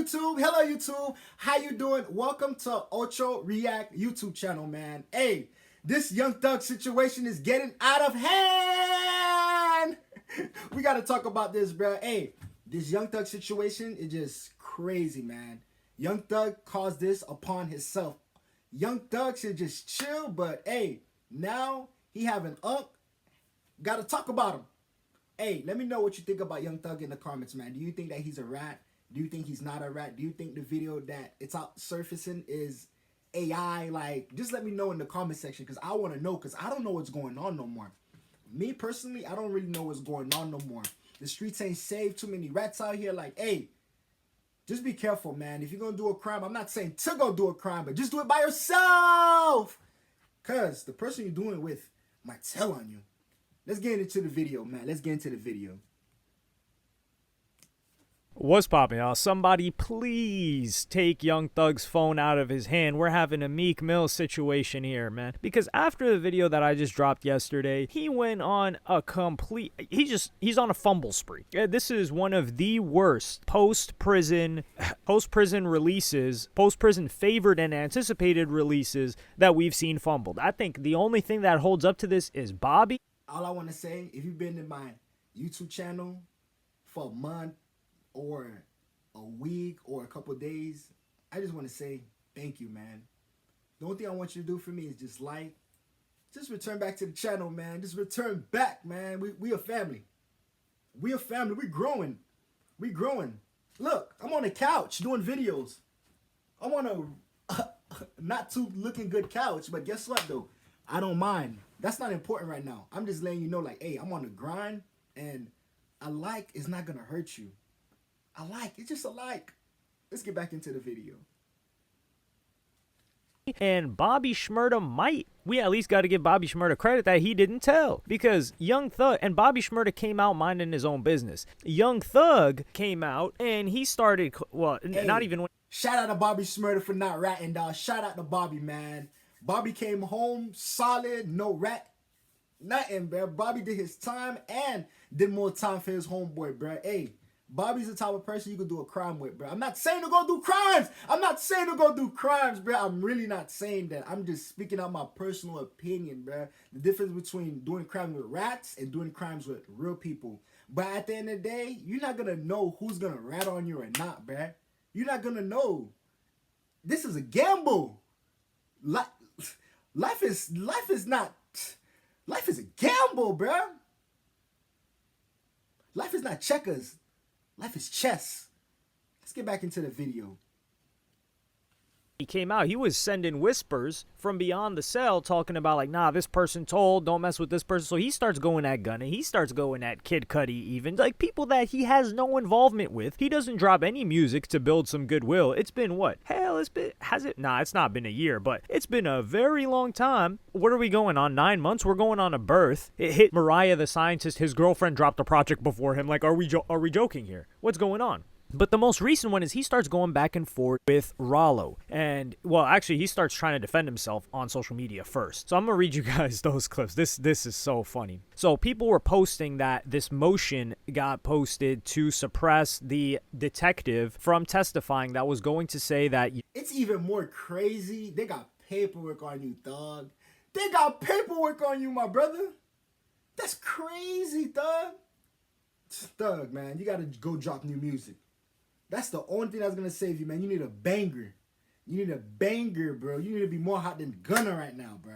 YouTube. Hello, YouTube. How you doing? Welcome to Ultra React YouTube channel, man. Hey, this Young Thug situation is getting out of hand. We got to talk about this, bro. Hey, this Young Thug situation is just crazy, man. Young Thug caused this upon himself. Young Thug should just chill, but hey, now he having got to talk about him. Hey, let me know what you think about Young Thug in the comments, man. Do you think that he's a rat? Do you think he's not a rat? Do you think the video that it's out surfacing is AI? Like, just let me know in the comment section, because I want to know, because I don't know what's going on no more. Me, personally, I don't really know what's going on no more. The streets ain't safe. Too many rats out here. Like, hey, just be careful, man. If you're going to do a crime, I'm not saying to go do a crime, but just do it by yourself. Because the person you're doing it with might tell on you. Let's get into the video, man. Let's get into the video. What's poppin', y'all? Somebody please take Young Thug's phone out of his hand. We're having a Meek Mill situation here, man. Because after the video that I just dropped yesterday, he went on a complete... He's on a fumble spree. This is one of the worst post-prison releases, post-prison favored and anticipated releases that we've seen fumbled. I think the only thing that holds up to this is Bobby. All I want to say, if you've been to my YouTube channel for a month, or a week, or a couple days, I just want to say thank you, man. The only thing I want you to do for me is just like, just return back to the channel, man. Just return back, man. We a family. We a family. We growing. We growing. Look, I'm on the couch doing videos. I'm on a not too looking good couch, but guess what though? I don't mind. That's not important right now. I'm just letting you know, like, hey, I'm on the grind, and a like is not gonna hurt you. A like, it's just a like. Let's get back into the video. And Bobby Shmurda we at least got to give Bobby Shmurda credit that he didn't tell. Because Young Thug, and Bobby Shmurda came out minding his own business. Young Thug came out and he started, well, hey, not even... Shout out to Bobby Shmurda for not ratting, dog. Shout out to Bobby, man. Bobby came home solid, no rat, nothing, bro. Bobby did his time and did more time for his homeboy, bro. Hey, Bobby's the type of person you could do a crime with, bro. I'm not saying to go do crimes. I'm not saying to go do crimes, bro. I'm really not saying that. I'm just speaking out my personal opinion, bro. The difference between doing crimes with rats and doing crimes with real people. But at the end of the day, you're not going to know who's going to rat on you or not, bro. You're not going to know. This is a gamble. Life is a gamble, bro. Life is not checkers. Life is chess. Let's get back into the video. He came out, he was sending whispers from beyond the cell talking about like, nah, this person told, don't mess with this person. So he starts going at Gunna, he starts going at Kid Cudi even, like people that he has no involvement with. He doesn't drop any music to build some goodwill. It's been what? Hell, nah, it's not been a year, but it's been a very long time. What are we going on? 9 months? We're going on a birth. It hit Mariah the Scientist, his girlfriend dropped a project before him. Like, are we joking here? What's going on? But the most recent one is he starts going back and forth with Rollo. And, well, actually, he starts trying to defend himself on social media first. So I'm going to read you guys those clips. This is so funny. So people were posting that this motion got posted to suppress the detective from testifying that was going to say that... It's even more crazy. They got paperwork on you, Thug. They got paperwork on you, my brother. That's crazy, Thug. Thug, man, you got to go drop new music. That's the only thing that's going to save you, man. You need a banger. You need a banger, bro. You need to be more hot than Gunna right now, bro.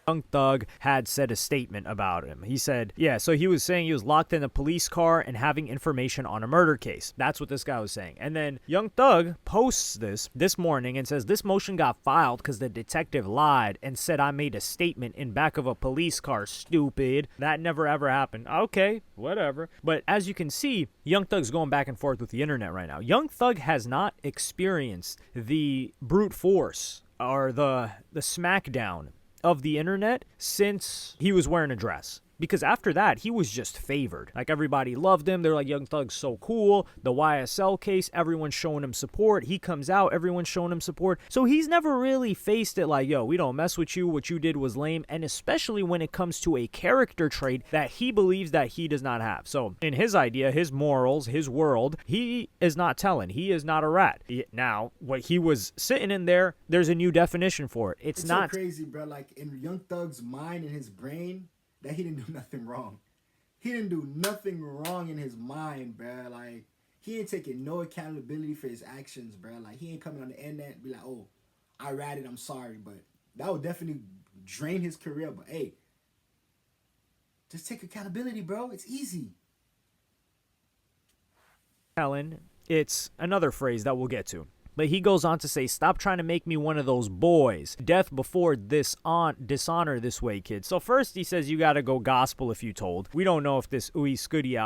Young Thug had said a statement about him. He said, yeah, so he was saying he was locked in a police car and having information on a murder case. That's what this guy was saying. And then Young Thug posts this morning and says, this motion got filed because the detective lied and said I made a statement in back of a police car, stupid. That never ever happened. Okay, whatever. But as you can see, Young Thug's going back and forth with the internet right now. Young Thug has not experienced the brute force or the smackdown of the internet since he was wearing a dress. because after that, he was just favored. Like, everybody loved him. They're like, Young Thug's so cool. The YSL case, everyone's showing him support. He comes out, everyone's showing him support. So he's never really faced it like, yo, we don't mess with you. What you did was lame. And especially when it comes to a character trait that he believes that he does not have. So in his idea, his morals, his world, he is not telling. He is not a rat. Now, what he was sitting in there, there's a new definition for it. It's not so crazy, bro. Like, in Young Thug's mind and his brain, that he didn't do nothing wrong. He didn't do nothing wrong in his mind, bro. Like, he ain't taking no accountability for his actions, bro. Like, he ain't coming on the internet and be like, oh, I ratted, I'm sorry. But that would definitely drain his career. But, hey, just take accountability, bro. It's easy. telling. It's another phrase that we'll get to. But he goes on to say, stop trying to make me one of those boys. Death before dishonor this way, kids. So first he says you got to go gospel if you told. We don't know if this Ooey Scooty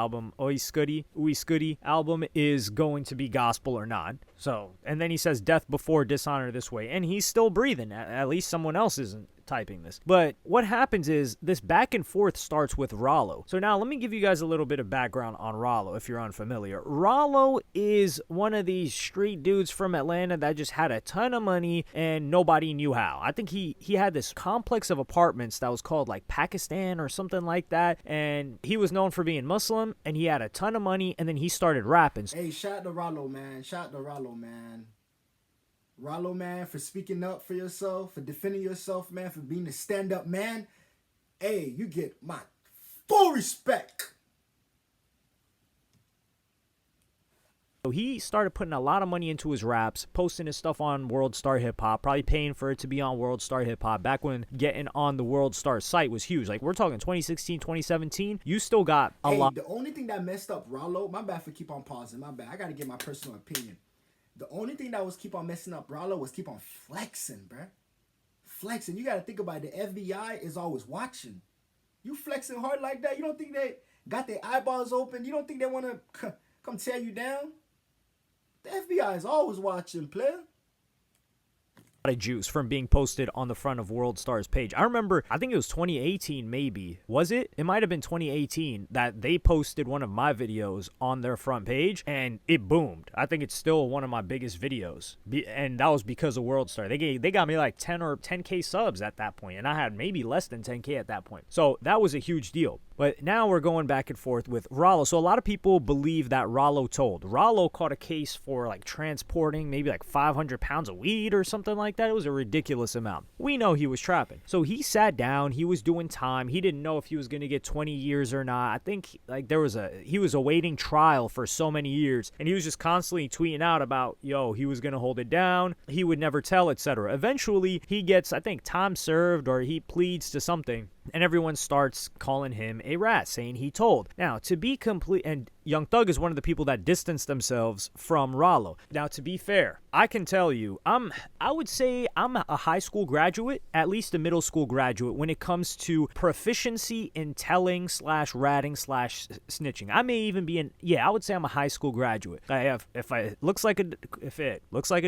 album is going to be gospel or not. So, and then he says death before dishonor this way. And he's still breathing. At least someone else isn't typing this. But what happens is this back and forth starts with Rollo. So now let me give you guys a little bit of background on Rollo if you're unfamiliar. Rollo is one of these street dudes from Atlanta that just had a ton of money and nobody knew how. I think he had this complex of apartments that was called like Pakistan or something like that, and he was known for being Muslim, and he had a ton of money, and then he started rapping. Hey, shout out to Rollo, man. Shout out to Rollo, man. Rollo, man, for speaking up for yourself, for defending yourself, man, for being a stand-up man. Hey, you get my full respect. So he started putting a lot of money into his raps, posting his stuff on World Star Hip Hop, probably paying for it to be on World Star Hip Hop. Back when getting on the World Star site was huge. Like, we're talking 2016, 2017. You still got a lot. The only thing that messed up Rollo, my bad for keep on pausing, my bad. I got to give my personal opinion. The only thing that was keep on messing up Rollo was keep on flexing, bruh. Flexing. You got to think about it. The FBI is always watching. You flexing hard like that, you don't think they got their eyeballs open? You don't think they want to come tear you down? The FBI is always watching, player. Of juice from being posted on the front of World Star's page. I remember, I think it was 2018 maybe. Was it? It might have been 2018 that they posted one of my videos on their front page and it boomed. I think it's still one of my biggest videos. And that was because of World Star. They got me like 10 or 10K subs at that point, and I had maybe less than 10K at that point. So that was a huge deal. But now we're going back and forth with Rollo. So a lot of people believe that Rollo told. Rollo caught a case for like transporting maybe like 500 pounds of weed or something like that. It was a ridiculous amount. We know he was trapping. So he sat down. He was doing time. He didn't know if he was going to get 20 years or not. I think like he was awaiting trial for so many years. And he was just constantly tweeting out about, yo, he was going to hold it down. He would never tell, etc. Eventually, he gets, I think, time served or he pleads to something. And everyone starts calling him a rat, saying he told. Now, to be complete, and Young Thug is one of the people that distanced themselves from Rollo. Now, to be fair, I can tell you, I would say I'm a high school graduate, at least a middle school graduate, when it comes to proficiency in telling / ratting / snitching. I may even be I would say I'm a high school graduate. If it looks like a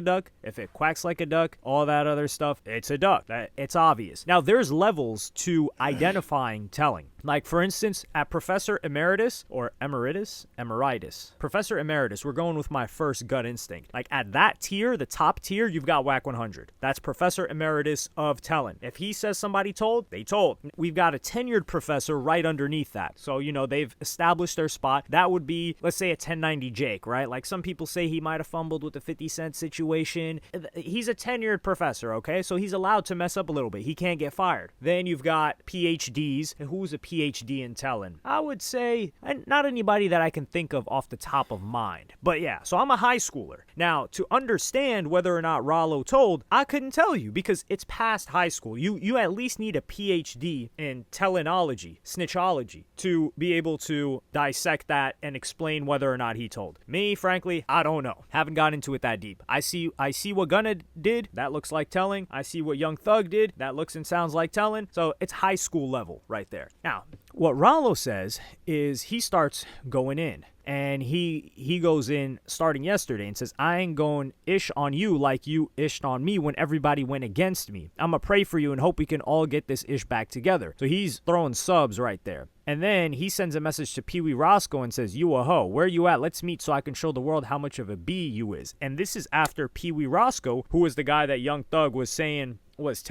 duck, if it quacks like a duck, all that other stuff, it's a duck. It's obvious. Now, there's levels to identifying telling. Like, for instance, at Professor Emeritus, Professor Emeritus, we're going with my first gut instinct. Like, at that tier, the top tier, you've got Whack 100. That's Professor Emeritus of telling. If he says somebody told, they told. We've got a tenured professor right underneath that. So, they've established their spot. That would be, let's say, a 1090 Jake, right? Like, some people say he might have fumbled with the 50 Cent situation. He's a tenured professor, okay? So he's allowed to mess up a little bit. He can't get fired. Then you've got PhDs. Who's a PhD in telling? I would say not anybody that I can think of off the top of mind. But yeah, so I'm a high schooler. Now, to understand whether or not Rollo told, I couldn't tell you because it's past high school. You at least need a PhD in tellinology, snitchology, to be able to dissect that and explain whether or not he told. Me, frankly, I don't know. Haven't got into it that deep. I see what Gunna did. That looks like telling. I see what Young Thug did. That looks and sounds like telling. So it's high school level right there. Now, Now, what Rollo says is he starts going in. And he goes in starting yesterday and says, I ain't going ish on you like you ished on me when everybody went against me. I'm going to pray for you and hope we can all get this ish back together. So he's throwing subs right there. And then he sends a message to Pee Wee Roscoe and says, you a hoe. Where you at? Let's meet so I can show the world how much of a B you is. And this is after Pee Wee Roscoe, who was the guy that Young Thug was saying was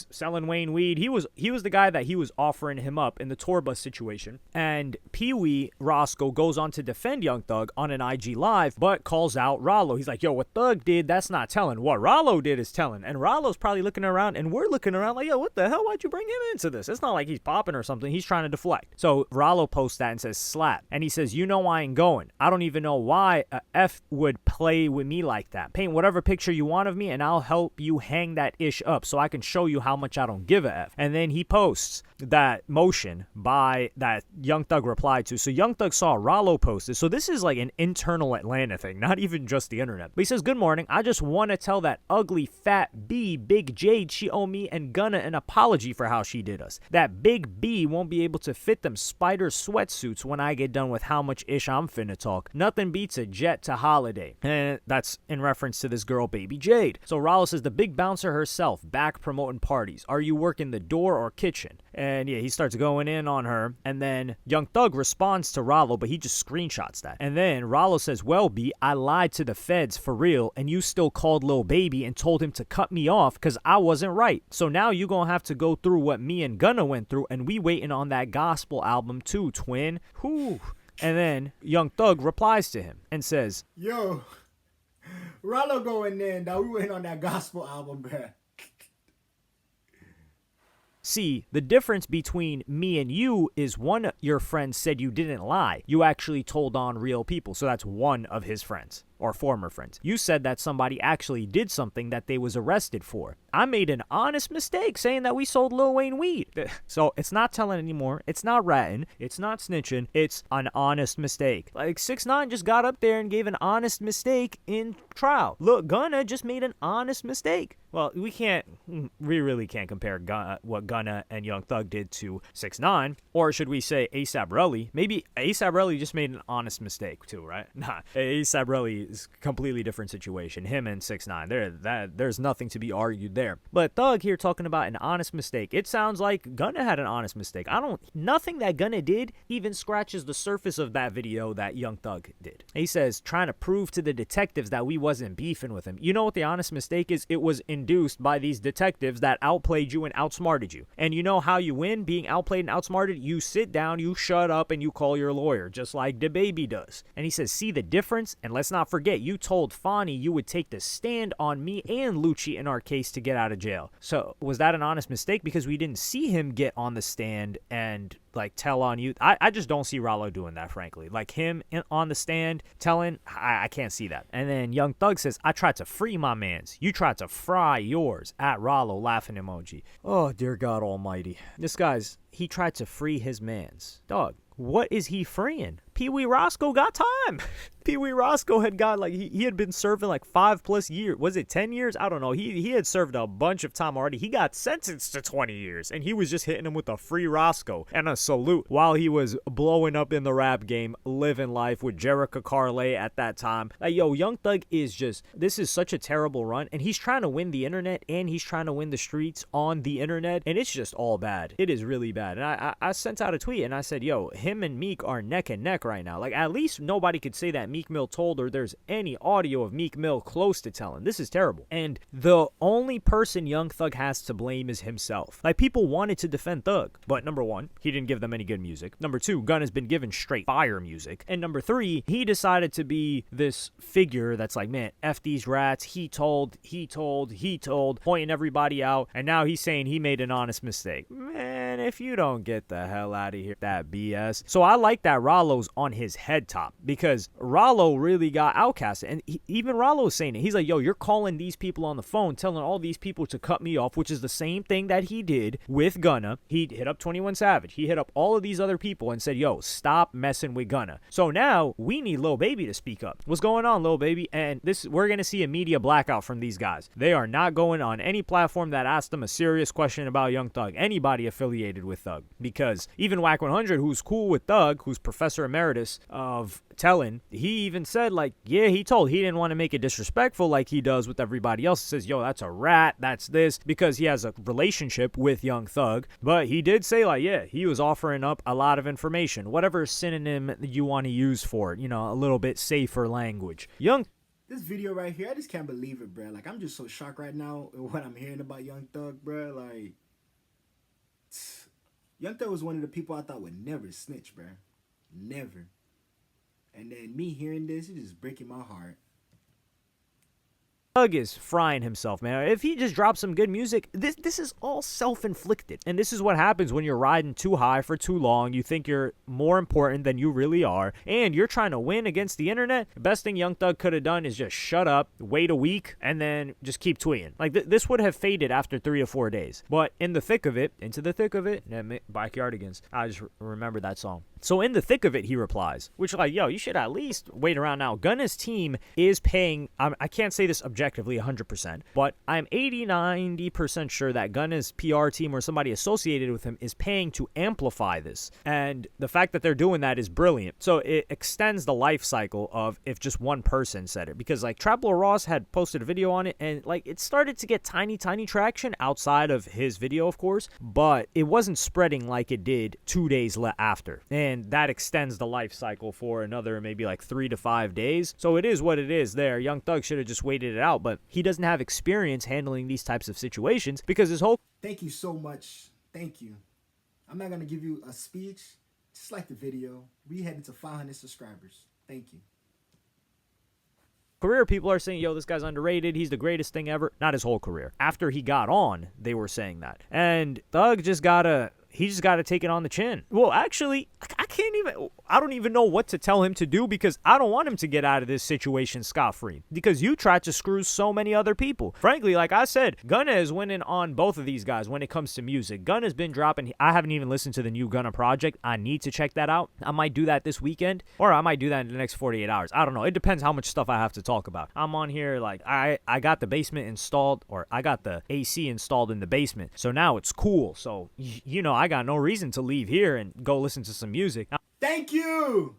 selling Wayne weed. He was the guy that he was offering him up in the tour bus situation. And Pee Wee Roscoe goes on to defend Young Thug on an IG live, but calls out Rollo. He's like, yo, what Thug did, that's not telling. What Rollo did is telling. And Rollo's probably looking around, and we're looking around like, yo, what the hell? Why'd you bring him into this? It's not like he's popping or something. He's trying to deflect. So Rollo posts that and says, slap. And he says, you know I ain't going. I don't even know why a F would play with me like that. Paint whatever picture you want of me, and I'll help you hang that ish up so I can show you how much I don't give a F. And then he posts that motion by that Young Thug replied to. So Young Thug saw Rollo posted. So this is like an internal Atlanta thing, not even just the internet. But he says, good morning. I just want to tell that ugly fat B, Big Jade, she owe me and Gunna an apology for how she did us. That Big B won't be able to fit them spider sweatsuits when I get done with how much ish I'm finna talk. Nothing beats a jet to Holiday. And that's in reference to this girl, Baby Jade. So Rollo says, the big bouncer herself, back promoting parties. Are you working the door or kitchen? And yeah, he starts going in on her. And then Young Thug responds to Rollo, but he just screenshots that. And then Rollo says, well, B, I lied to the feds for real, and you still called Lil Baby and told him to cut me off because I wasn't right. So now you gonna have to go through what me and Gunna went through, and we waiting on that gospel album too, twin. Whew. And then Young Thug replies to him and says, yo, Rollo going in, though. We waiting on that gospel album, man. See, the difference between me and you is one of your friends said you didn't lie. You actually told on real people. So that's one of his friends. Or former friends. You said that somebody actually did something that they was arrested for. I made an honest mistake saying that we sold Lil Wayne weed. So it's not telling anymore. It's not ratting. It's not snitching. It's an honest mistake. Like 6ix9ine just got up there and gave an honest mistake in trial. Look, Gunna just made an honest mistake. Well, we really can't compare what Gunna and Young Thug did to 6ix9ine. Or should we say A$AP Rocky? Maybe A$AP Rocky just made an honest mistake too, right? Nah, A$AP Rocky is a completely different situation. Him and 6ix9ine, there's nothing to be argued there. But Thug here talking about an honest mistake. It sounds like Gunna had an honest mistake. Nothing that Gunna did even scratches the surface of that video that Young Thug did. He says, trying to prove to the detectives that we wasn't beefing with him. You know what the honest mistake is? It was induced by these detectives that outplayed you and outsmarted you. And you know how you win being outplayed and outsmarted? You sit down, you shut up, and you call your lawyer, just like DaBaby does. And he says, see the difference? And let's not forget, you told Fonny you would take the stand on me and Lucci in our case to get out of jail. So was that an honest mistake? Because we didn't see him get on the stand and like tell on you. I just don't see Rollo doing that, frankly. Like him on the stand telling, I can't see that. And then Young Thug says, I tried to free my mans. You tried to fry yours. At Rollo, laughing emoji. Oh, dear God almighty. He tried to free his mans. Dog, what is he freeing? Pee Wee Roscoe got time. Pee Wee Roscoe had got he had been serving like 5+ years. Was it 10 years? I don't know. He had served a bunch of time already. He got sentenced to 20 years and he was just hitting him with a free Roscoe and a salute while he was blowing up in the rap game, living life with Jerica Carlay at that time. Like, yo, Young Thug this is such a terrible run, and he's trying to win the internet and he's trying to win the streets on the internet, and it's just all bad. It is really bad. And I sent out a tweet and I said, yo, him and Meek are neck and neck right now. Like, at least nobody could say that Meek Mill told or there's any audio of Meek Mill close to telling. This is terrible. And the only person Young Thug has to blame is himself. Like, people wanted to defend Thug, but number one, he didn't give them any good music. Number two, Gunn has been given straight fire music. And number three, he decided to be this figure that's like, man, F these rats, he told, pointing everybody out, and now he's saying he made an honest mistake. Man, if you don't get the hell out of here, that BS. So I like that Rollo's on his head top, because Rollo really got outcasted, and even Rollo is saying it. He's like, yo, you're calling these people on the phone, telling all these people to cut me off, which is the same thing that he did with Gunna. He hit up 21 Savage. He hit up all of these other people and said, yo, stop messing with Gunna. So now we need Lil Baby to speak up. What's going on, Lil Baby? And we're going to see a media blackout from these guys. They are not going on any platform that asks them a serious question about Young Thug. Anybody affiliated associated with Thug. Because even Whack 100, who's cool with Thug, who's Professor Emeritus of Telling, he even said, like, yeah, he didn't want to make it disrespectful like he does with everybody else. He says, yo, that's a rat, that's this, because he has a relationship with Young Thug. But he did say, like, yeah, he was offering up a lot of information, whatever synonym you want to use for it, a little bit safer language. This video right here, I just can't believe it, bro. Like, I'm just so shocked right now at what I'm hearing about Young Thug, bro. Like, Young Thug was one of the people I thought would never snitch, bro. Never. And then me hearing this, it's just breaking my heart. Thug is frying himself, man. If he just drops some good music, this is all self-inflicted. And this is what happens when you're riding too high for too long. You think you're more important than you really are, and you're trying to win against the internet. The best thing Young Thug could have done is just shut up, wait a week, and then just keep tweeting. Like, this would have faded after 3 to 4 days. But into the thick of it, Backyardigans. I just remember that song. So in the thick of it, he replies, which, like, yo, you should at least wait around now. Gunna's team is paying, I can't say this objectively 100%, but I'm 80-90% sure that Gunna's PR team or somebody associated with him is paying to amplify this. And the fact that they're doing that is brilliant. So it extends the life cycle of if just one person said it. Because, like, Traplo Ross had posted a video on it, and, like, it started to get tiny traction outside of his video, of course, but it wasn't spreading like it did 2 days after. And that extends the life cycle for another maybe like 3 to 5 days. So it is what it is there. Young Thug should have just waited it out, but he doesn't have experience handling these types of situations because his whole... Thank you so much. Thank you. I'm not going to give you a speech. Just like the video. We headed to 500 subscribers. Thank you. Career, people are saying, yo, this guy's underrated, he's the greatest thing ever. Not his whole career. After he got on, they were saying that. And Thug just gotta take it on the chin. Well, actually, I don't even know what to tell him to do because I don't want him to get out of this situation scot-free because you tried to screw so many other people. Frankly, like I said, Gunna is winning on both of these guys when it comes to music. Gunna's been dropping. I haven't even listened to the new Gunna project. I need to check that out. I might do that this weekend or I might do that in the next 48 hours. I don't know. It depends how much stuff I have to talk about. I'm on here like I got the basement installed or I got the AC installed in the basement. So now it's cool. So, I got no reason to leave here and go listen to some music. Thank you.